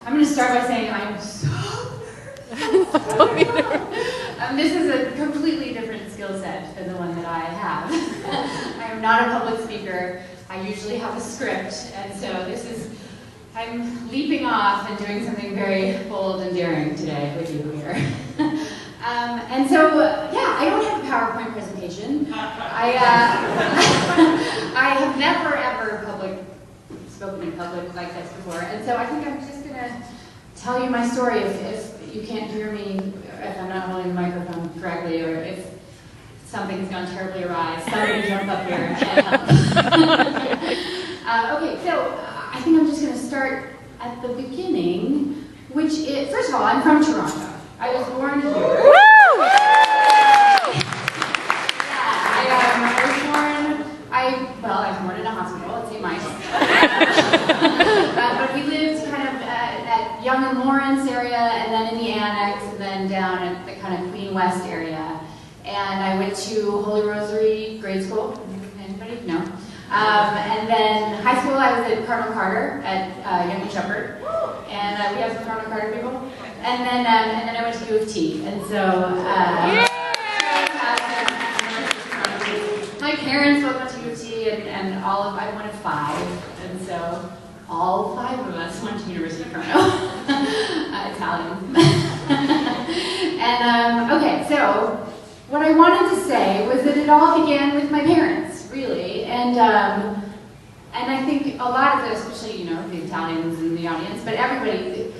I'm going to start by saying I'm so nervous. This is a completely different skill set than the one that I have. I am not a public speaker. I usually have a script, and so I'm leaping off and doing something very bold and daring today with you here. And so, yeah, I don't have a PowerPoint presentation. I have never, ever spoken in public like this before, and so I think I'm just going to tell you my story if you can't hear me, if I'm not holding the microphone correctly, or if something's gone terribly awry. Somebody jump up here and help. Okay, so I think I'm just going to start at the beginning, which is, first of all, I'm from Toronto. I was born here. Woo! I was born in a hospital at St. Mike's. But we lived kind of at Yonge and Lawrence area, and then in the Annex, and then down at the kind of Queen West area. And I went to Holy Rosary grade school. Anybody? No. And then high school, I was at Cardinal Carter at Young and Shepherd. And we have some Cardinal Carter people. And then I went to U of T. And so my parents both went to U of T, and I'm one of five. And so all five of us went to University of Toronto. Italian. And okay, so what I wanted to say was that it all began with my parents, really. And I think a lot of it, especially, the Italians in the audience, but everybody,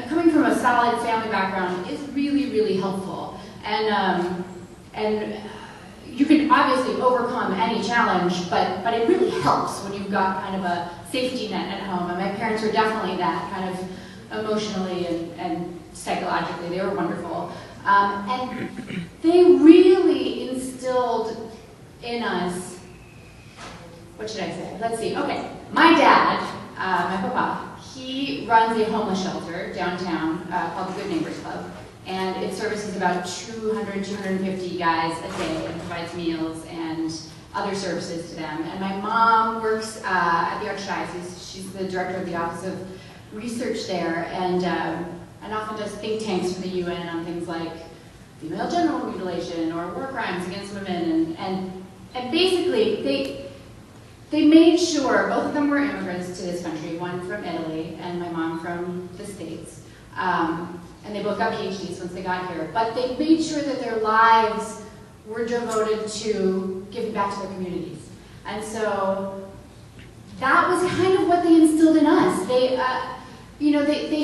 coming from a solid family background is really, really helpful. And you can obviously overcome any challenge, but it really helps when you've got kind of a safety net at home. And my parents were definitely that, kind of emotionally and psychologically. They were wonderful. And they really instilled in us, what should I say? Let's see. Okay, my dad, my papa, he runs a homeless shelter downtown called the Good Neighbors Club. And it services about 200, 250 guys a day and provides meals and other services to them. And my mom works at the Archdiocese. She's the director of the Office of Research there, and often does think tanks for the UN on things like female genital mutilation or war crimes against women. And basically, they made sure, both of them were immigrants to this country, one from Italy and my mom from the States. And they both got PhDs once they got here. But they made sure that their lives were devoted to giving back to their communities. And so that was kind of what they instilled in us. They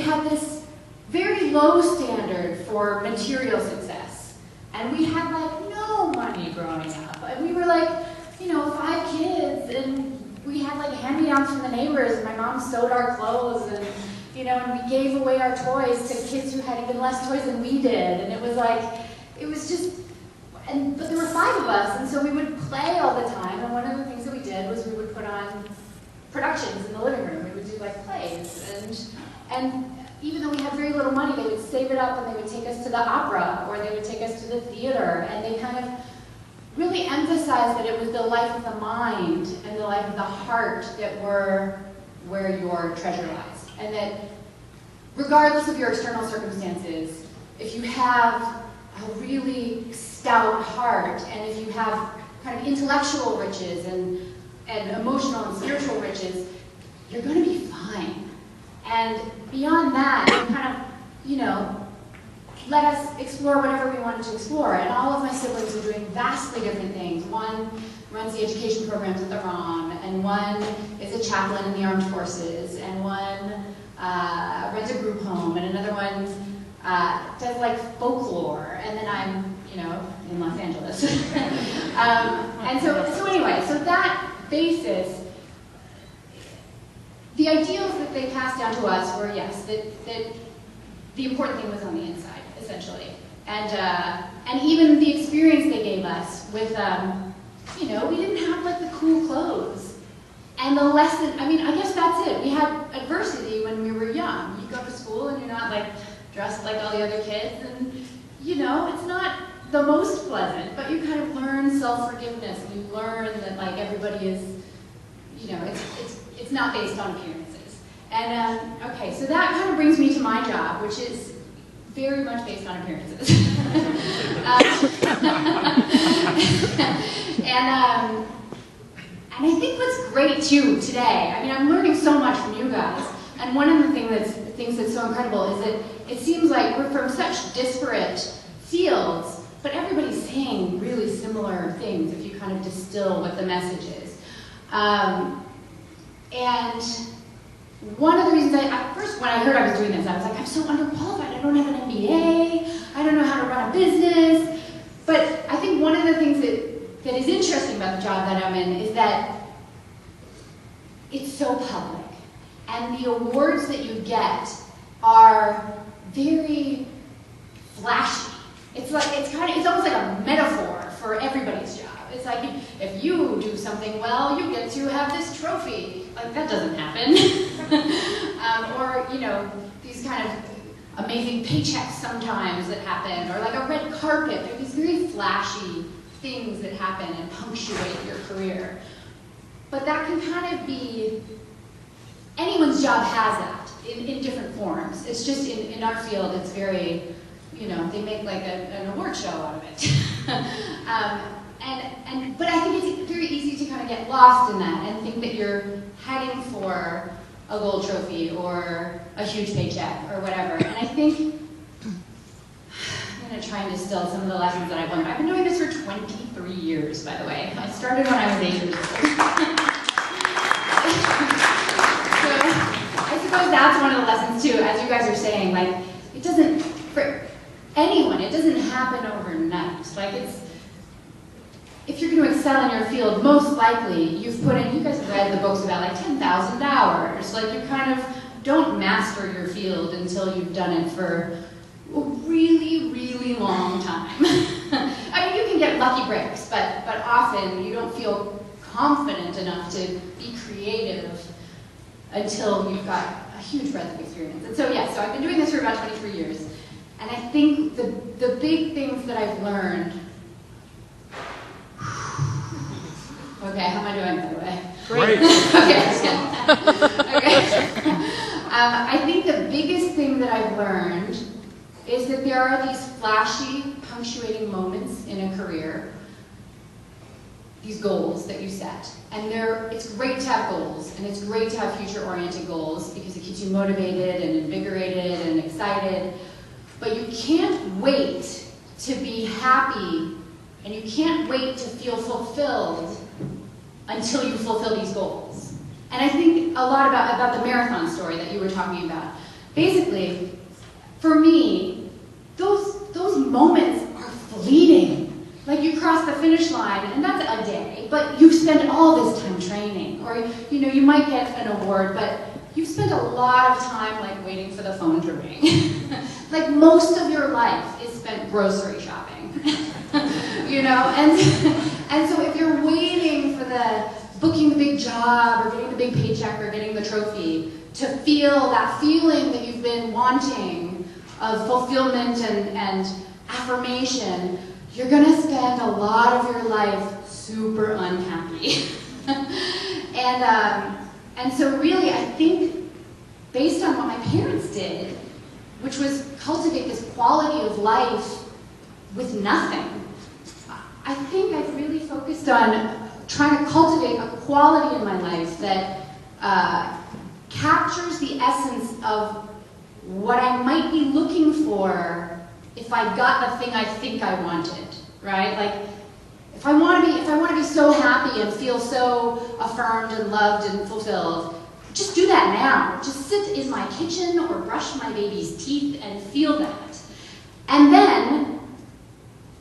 had this very low standard for material success. And we had no money growing up. And we were 5 kids, and we had hand-me-downs from the neighbors, and my mom sewed our clothes, and we gave away our toys to kids who had even less toys than we did. And it was just, but there were 5 of us, and so we would play all the time. And one of the things that we did was we would put on productions in the living room. We would do plays, and even though we had very little money, they would save it up, and they would take us to the opera, or they would take us to the theater, and they kind of really emphasized that it was the life of the mind and the life of the heart that were where your treasure lies. And that regardless of your external circumstances, if you have a really stout heart, and if you have kind of intellectual riches and emotional and spiritual riches, you're going to be fine. And beyond that, you kind of, let us explore whatever we wanted to explore. And all of my siblings are doing vastly different things. One runs the education programs at the ROM, and one is a chaplain in the armed forces, and one runs a group home, and another one does folklore, and then I'm, in Los Angeles. And so anyway, so that basis, the ideals that they passed down to us were, yes, that the important thing was on the inside, essentially. And even the experience they gave us with, we didn't have the cool clothes. And the lesson, I guess that's it. We had adversity when we were young. You go to school and you're not dressed like all the other kids, and it's not the most pleasant, but you kind of learn self-forgiveness, and you learn that everybody is, it's not based on appearances. And okay, so that kind of brings me to my job, which is very much based on appearances. And I think what's great too today, I mean, I'm learning so much from you guys, and one of the things that's so incredible is that it seems like we're from such disparate fields, but everybody's saying really similar things if you kind of distill what the message is. And one of the reasons first when I heard I was doing this, I was like, I'm so underqualified, I don't have an MBA, I don't know how to run a business. But I think one of the things that is interesting about the job that I'm in is that it's so public. And the awards that you get are very flashy. It's almost like a metaphor for everybody's job. It's like, if you do something well, you get to have this trophy. Like, that doesn't happen. Or, you know, these kind of amazing paychecks sometimes that happen, or like a red carpet. There are these very flashy things that happen and punctuate your career. But that can kind of be, anyone's job has that in different forms. It's just in our field, it's very, you know, they make like an award show out of it. But I think it's very easy to kind of get lost in that and think that you're heading for a gold trophy or a huge paycheck or whatever. And I think I'm going to try and distill some of the lessons that I've learned. I've been doing this for 23 years, by the way. I started when I was 8 years old. So I suppose that's one of the lessons too, as you guys are saying, like, it doesn't, for anyone, it doesn't happen overnight. Like, if you're going to excel in your field, most likely you've put in, you guys have read the books about like 10,000 hours. Like, you kind of don't master your field until you've done it for a really, really long time. I mean, you can get lucky breaks, but often you don't feel confident enough to be creative until you've got a huge breadth of experience. And so, yeah, so I've been doing this for about 23 years. And I think the big things that I've learned. Okay, how am I doing, by the way? Great. Okay, that's good. Okay. I think the biggest thing that I've learned is that there are these flashy, punctuating moments in a career, these goals that you set. And it's great to have goals, and it's great to have future-oriented goals because it keeps you motivated and invigorated and excited. But you can't wait to be happy, and you can't wait to feel fulfilled until you fulfill these goals. And I think a lot about the marathon story that you were talking about. Basically, for me, those moments are fleeting. Like, you cross the finish line, and that's a day, but you've spent all this time training. Or, you know, you might get an award, but you've spent a lot of time, like, waiting for the phone to ring. Like, most of your life is spent grocery shopping. You know, and so if you're waiting for booking the big job or getting the big paycheck or getting the trophy to feel that feeling that you've been wanting of fulfillment and affirmation, you're going to spend a lot of your life super unhappy. And so really, I think, based on what my parents did, which was cultivate this quality of life with nothing, I think I've really focused on trying to cultivate a quality in my life that captures the essence of what I might be looking for if I got the thing I think I wanted, right? Like, if I want to be so happy and feel so affirmed and loved and fulfilled, just do that now. Just sit in my kitchen or brush my baby's teeth and feel that. And then,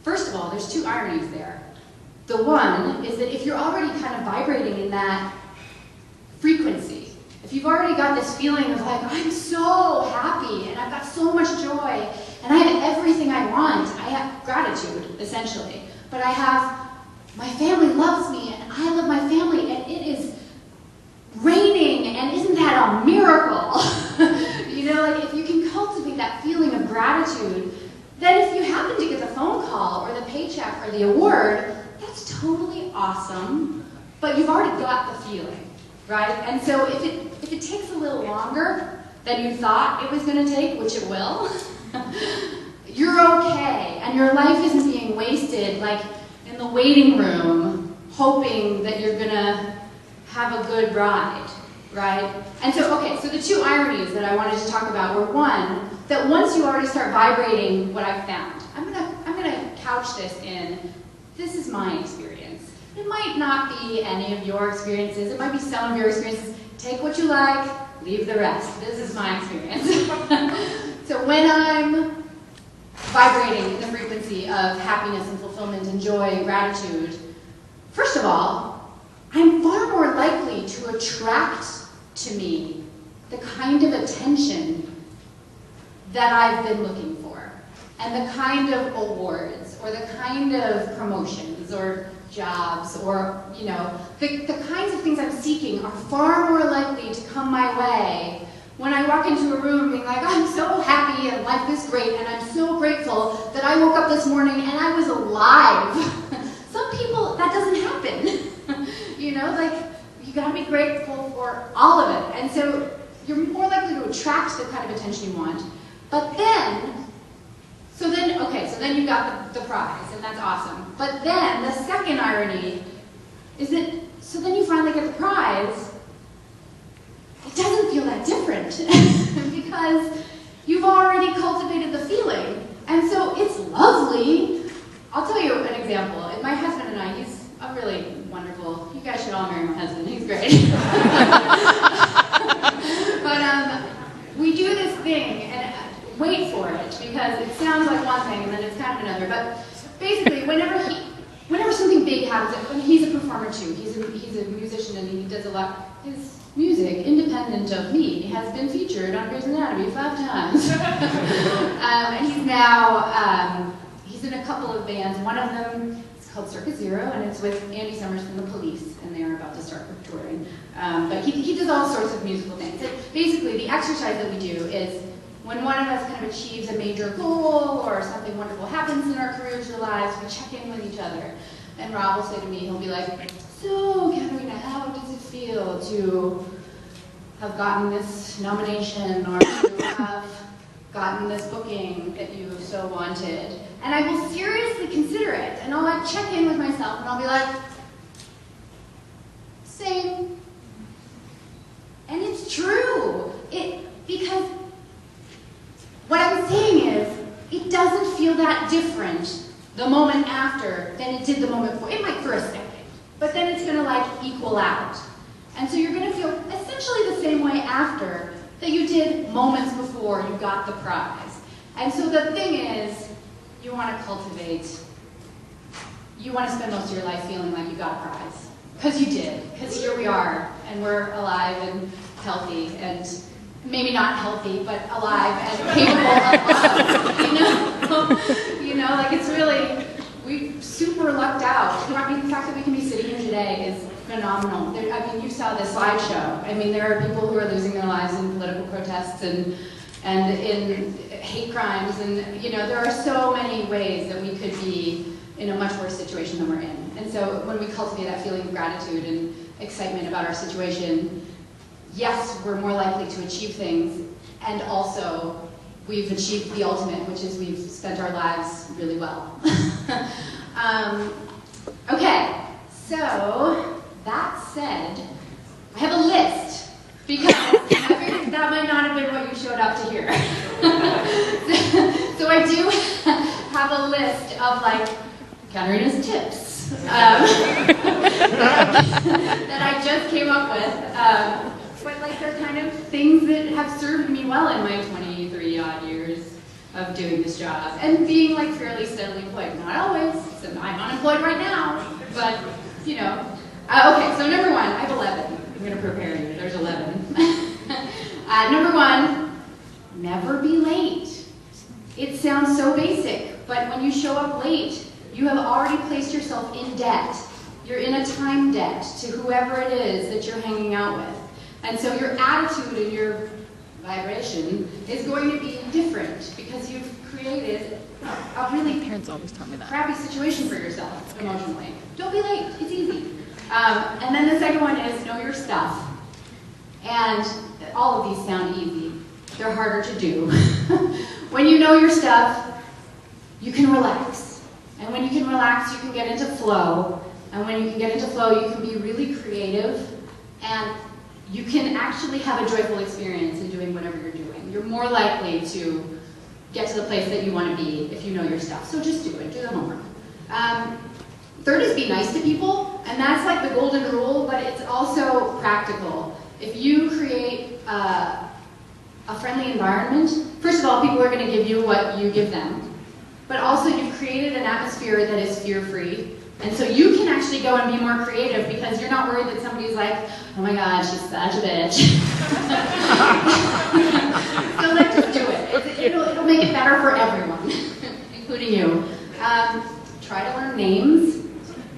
first of all, there's two ironies there. The one is that if you're already kind of vibrating in that frequency, if you've already got this feeling of like, I'm so happy and I've got so much joy and I have everything I want, I have gratitude, essentially, but I have, my family loves me and I love my family and it is raining and isn't that a miracle? You know, like, if you can cultivate that feeling of gratitude, then if you happen to get the phone call or the paycheck or the award, that's totally awesome, but you've already got the feeling. right? And so if it takes a little longer than you thought it was going to take, which it will, you're okay, and your life isn't being wasted like in the waiting room, hoping that you're going to have a good ride, right? And so, okay, so the two ironies that I wanted to talk about were, one, that once you already start vibrating what I've found, I'm gonna couch this in, this is my experience. It might not be any of your experiences, it might be some of your experiences. Take what you like, leave the rest. This is my experience. So when I'm vibrating in the frequency of happiness and fulfillment and joy and gratitude, first of all, I'm far more likely to attract to me the kind of attention that I've been looking for, and the kind of awards, or the kind of promotions, or jobs, or, you know, the kinds of things I'm seeking are far more likely to come my way when I walk into a room being like, I'm so happy and life is great, and I'm so grateful that I woke up this morning and I was alive. Some people, that doesn't happen. You know, like, you gotta be grateful for all of it. And so you're more likely to attract the kind of attention you want. But then, so then you got the prize, and that's awesome. But then the second irony is that, so then you finally get the prize, it doesn't feel that different because you've already cultivated the feeling. And so it's lovely. I'll tell you an example. My husband and I, he's a really wonderful, you guys should all marry my husband, he's great. But we do this thing, and wait for it, because it sounds like one thing and then it's kind of another. But basically, whenever something big happens, and he's a performer too, he's a musician, and he does a lot. His music, independent of me, has been featured on Grey's Anatomy 5 times. And he's now, he's in a couple of bands. One of them is called Circus Zero, and it's with Andy Summers from The Police, and they're about to start touring. But he does all sorts of musical things. And basically, the exercise that we do is, when one of us kind of achieves a major goal, or something wonderful happens in our careers or lives, we check in with each other. And Rob will say to me, he'll be like, so, Caterina, how does it feel to have gotten this nomination, or to have gotten this booking that you so wanted? And I will seriously consider it, and I'll like check in with myself, and I'll be like, same. And it's true. Because what I'm saying is, it doesn't feel that different the moment after than it did the moment before. It might for a second, but then it's gonna like equal out. And so you're gonna feel essentially the same way after that you did moments before you got the prize. And so the thing is, you wanna cultivate, you wanna spend most of your life feeling like you got a prize. Because you did, because here we are, and we're alive and healthy, and maybe not healthy, but alive and capable of love, you know, like it's really, we super lucked out. I mean, the fact that we can be sitting here today is phenomenal. I mean, you saw the slideshow. I mean, there are people who are losing their lives in political protests and in hate crimes, and you know, there are so many ways that we could be in a much worse situation than we're in. And so when we cultivate that feeling of gratitude and excitement about our situation, yes, we're more likely to achieve things, and also we've achieved the ultimate, which is we've spent our lives really well. Okay, so that said, I have a list, because I figured that might not have been what you showed up to hear. So I do have a list of like Caterina's tips that I just came up with. But like they're kind of things that have served me well in my 23 odd years of doing this job and being like fairly steadily employed. Not always, so I'm unemployed right now, but you know. Okay, so number one, I have 11. I'm going to prepare you. There's 11. Number one, never be late. It sounds so basic, but when you show up late, you have already placed yourself in debt. You're in a time debt to whoever it is that you're hanging out with. And so your attitude and your vibration is going to be different because you've created a really parents always tell me that crappy situation for yourself emotionally. Don't be late. It's easy. And then the second one is know your stuff. And all of these sound easy. They're harder to do. When you know your stuff, you can relax. And when you can relax, you can get into flow. And when you can get into flow, you can be really creative. And you can actually have a joyful experience in doing whatever you're doing. You're more likely to get to the place that you want to be if you know your stuff. So just do it. Do the homework. Third is be nice to people. And that's like the golden rule, but it's also practical. If you create a friendly environment, first of all, people are going to give you what you give them. But also, you've created an atmosphere that is fear-free. And so you can actually go and be more creative because you're not worried that somebody's like, oh my God, she's such a bitch. So let's just do it. It'll make it better for everyone, including you. Try to learn names.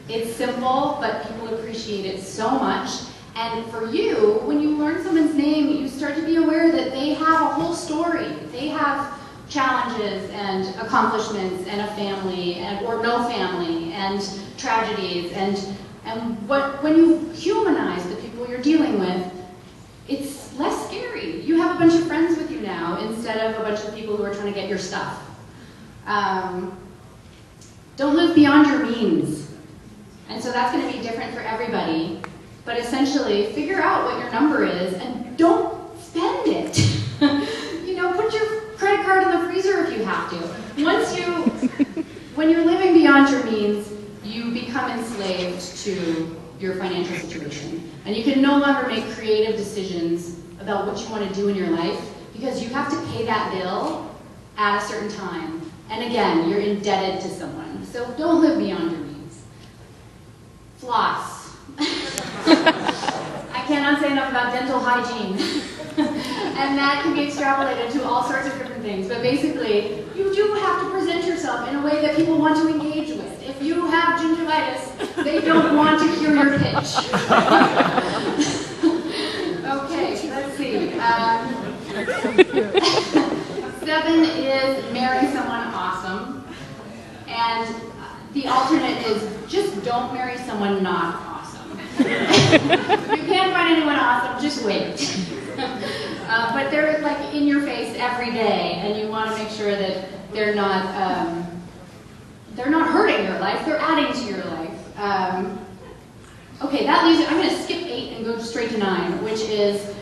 It's simple, but people appreciate it so much. And for you, when you learn someone's name, you start to be aware that they have a whole story. They have challenges and accomplishments and a family or no family and tragedies. And when you humanize the people you're dealing with, it's less scary. You have a bunch of friends with you now instead of a bunch of people who are trying to get your stuff. Don't live beyond your means. And so that's going to be different for everybody. But essentially, figure out what your number is and don't spend it. Put your credit card in the freezer if you have to. When you're living beyond your means, you become enslaved to your financial situation. And you can no longer make creative decisions about what you want to do in your life because you have to pay that bill at a certain time. And again, you're indebted to someone. So don't live beyond your means. Floss. I cannot say enough about dental hygiene. And that can be extrapolated to all sorts of different things. But basically, you do have to present yourself in a way that people want to engage with. If you have gingivitis, they don't want to hear your pitch. Okay, let's see. 7 is marry someone awesome. And the alternate is just don't marry someone not awesome. If you can't find anyone awesome, just wait. But they're like in your face every day, and you want to make sure that they're not hurting your life, they're adding to your life. Okay, that leads, I'm going to skip 8 and go straight to 9, which is,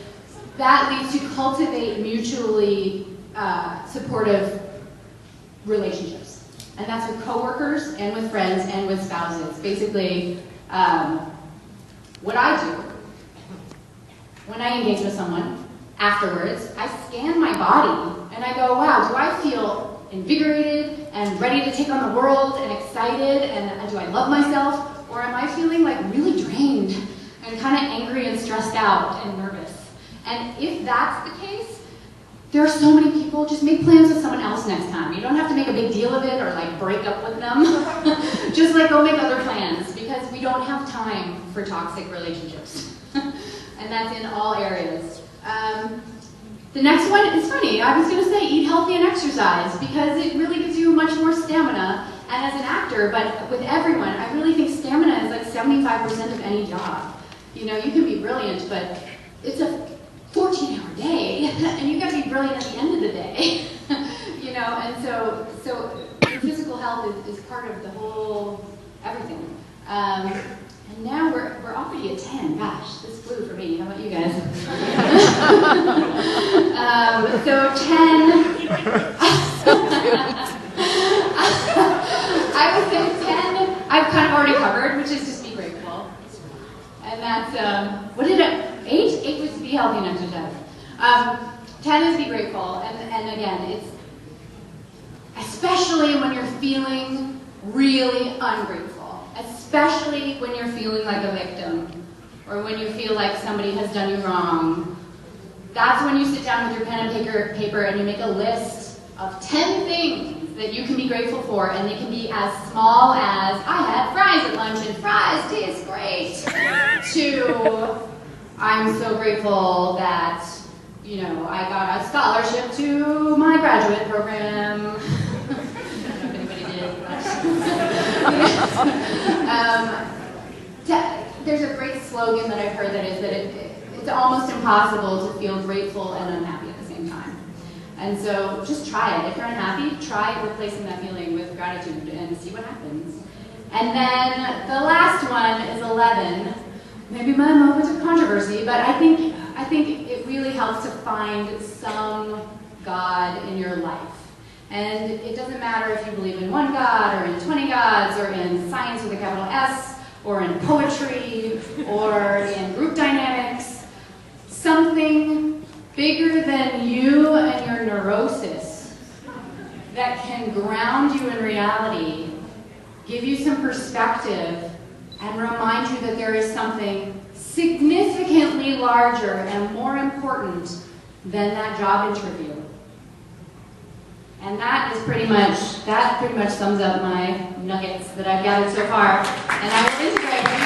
that leads to cultivate mutually supportive relationships. And that's with coworkers, and with friends, and with spouses. Basically, what I do when I engage with someone, afterwards, I scan my body, and I go, wow, do I feel invigorated and ready to take on the world and excited, and do I love myself, or am I feeling like really drained and kind of angry and stressed out and nervous? And if that's the case, there are so many people, just make plans with someone else next time. You don't have to make a big deal of it or like break up with them. Just like go make other plans, because we don't have time for toxic relationships. And that's in all areas. The next one is funny. I was going to say eat healthy and exercise, because it really gives you much more stamina. And as an actor, but with everyone, I really think stamina is like 75% of any job. You can be brilliant, but it's a 14-hour day, and you got to be brilliant at the end of the day. And so physical health is part of the whole everything. And now we're already at 10. Gosh, this flew for me. How about you guys? So 10. I would say 10. I've kind of already covered, which is just be grateful. And that's what did it? 8? 8 was to be healthy and exercise. 10 is be grateful. And again, it's especially when you're feeling really ungrateful, especially when you're feeling like a victim, or when you feel like somebody has done you wrong. That's when you sit down with your pen and paper and you make a list of 10 things that you can be grateful for, and they can be as small as, I had fries at lunch and fries taste great, to, I'm so grateful that, I got a scholarship to my graduate program. I don't know if anybody did. There's a great slogan that I've heard that is that it's almost impossible to feel grateful and unhappy at the same time. And so just try it. If you're unhappy, try replacing that feeling with gratitude and see what happens. And then the last one is 11. Maybe my moment of controversy, but I think it really helps to find some God in your life. And it doesn't matter if you believe in one God or in 20 gods or in science with a capital S or in poetry or in group dynamics. Something bigger than you and your neurosis that can ground you in reality, give you some perspective, and remind you that there is something significantly larger and more important than that job interview. And that pretty much sums up my nuggets that I've gathered so far. And I will integrate